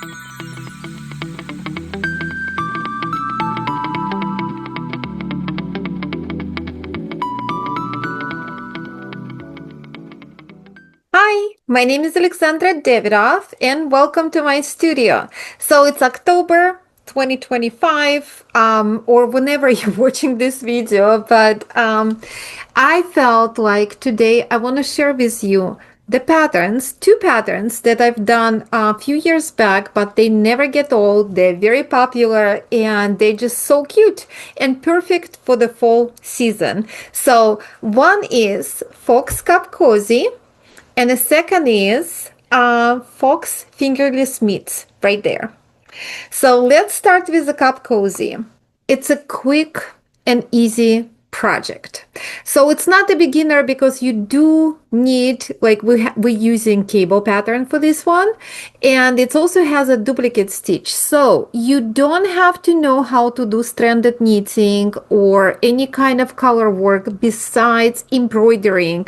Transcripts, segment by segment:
Hi, my name is Alexandra.Davidoff and welcome to my studio. So it's October 2025, or whenever you're watching this video, but I felt like today I want to share with you the patterns, two patterns that I've done a few years back, but they never get old. They're very popular and they're just so cute and perfect for the fall season. So one is Fox Cup Cozy. And the second is Fox Fingerless Mitts right there. So let's start with the cup cozy. It's a quick and easy project. So it's not a beginner because you do need, like we're using cable pattern for this one. And it also has a duplicate stitch. So you don't have to know how to do stranded knitting or any kind of color work besides embroidering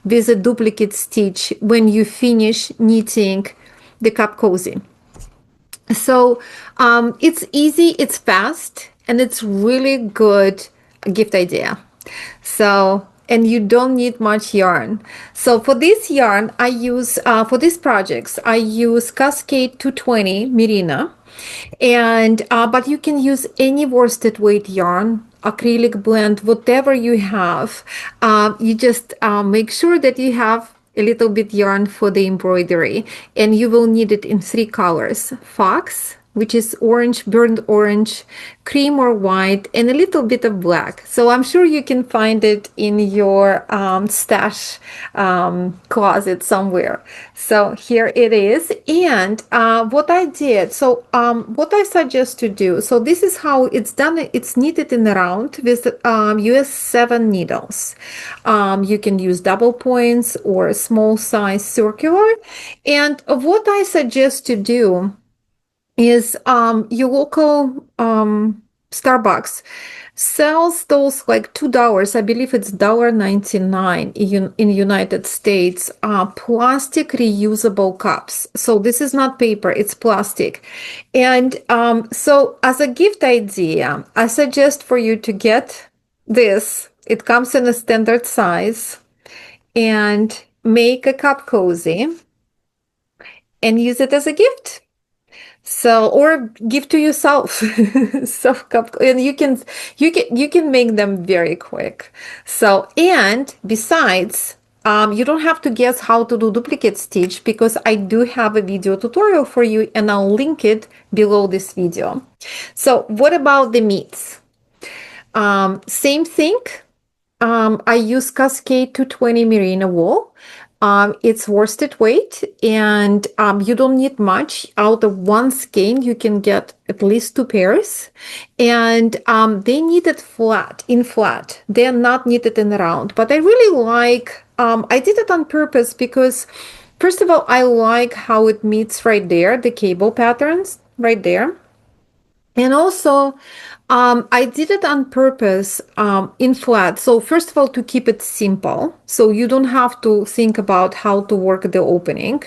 with a duplicate stitch when you finish knitting the cup cozy. So it's easy, it's fast, and it's really good gift idea. So, and you don't need much yarn. So for this yarn, I use, for these projects, I use Cascade 220 Merino. And, but you can use any worsted weight yarn, acrylic blend, whatever you have. You just make sure that you have a little bit yarn for the embroidery, and you will need it in three colors: fox, which is orange, burnt orange, cream or white, and a little bit of black. So I'm sure you can find it in your stash closet somewhere. So here it is. And what I did, so what I suggest to do, so this is how it's done. It's knitted in a round with US 7 needles. You can use double points or small size circular. And what I suggest to do is your local Starbucks sells those like $2. I believe it's $1.99 in United States, plastic reusable cups. So this is not paper, it's plastic. And so as a gift idea, I suggest for you to get this. It comes in a standard size, and make a cup cozy and use it as a gift. So, or give to yourself. So, and you can make them very quick. So, and besides, you don't have to guess how to do duplicate stitch because I do have a video tutorial for you, and I'll link it below this video. So, what about the mitts? Same thing. I use Cascade 220 Merino wool. It's worsted weight, and you don't need much. Out of one skein, you can get at least 2 pairs. And they knitted flat, in flat. They're not knitted in round. But I really like, I did it on purpose because, first of all, I like how it meets right there, the cable patterns right there. And also, I did it on purpose in flat. So first of all, to keep it simple, so you don't have to think about how to work the opening.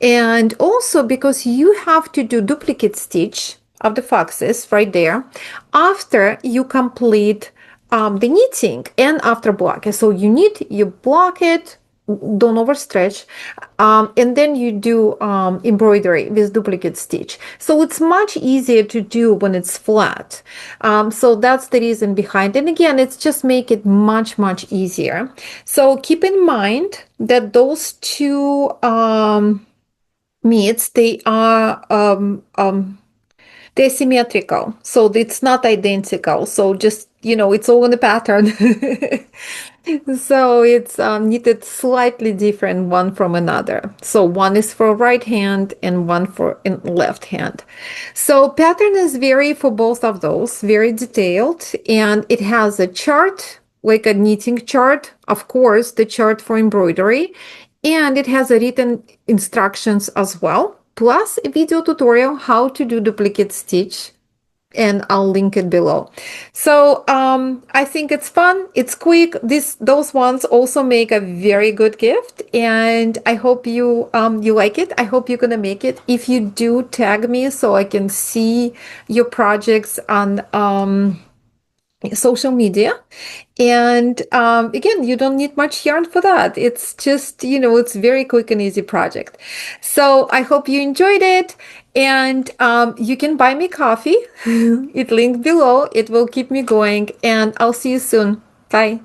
And also because you have to do duplicate stitch of the foxes right there after you complete the knitting and after block. So you block it, don't overstretch, and then you do embroidery with duplicate stitch. So it's much easier to do when it's flat. So that's the reason behind. And again, it's just make it much easier. So keep in mind that those two mitts, they are they're symmetrical, so it's not identical. So just, it's all in the pattern. So it's knitted slightly different one from another. So one is for right hand and one for left hand. So pattern is very for both of those, very detailed, and it has a chart, like a knitting chart, of course, the chart for embroidery, and it has a written instructions as well, plus a video tutorial how to do duplicate stitch and I'll link it below. So I think it's fun. It's quick. Those ones also make a very good gift, and I hope you like it. I hope you're gonna make it. If you do, tag me so I can see your projects on social media. And again, you don't need much yarn for that. It's just, it's very quick and easy project. So I hope you enjoyed it. And you can buy me coffee. It linked below. It will keep me going. And I'll see you soon. Bye.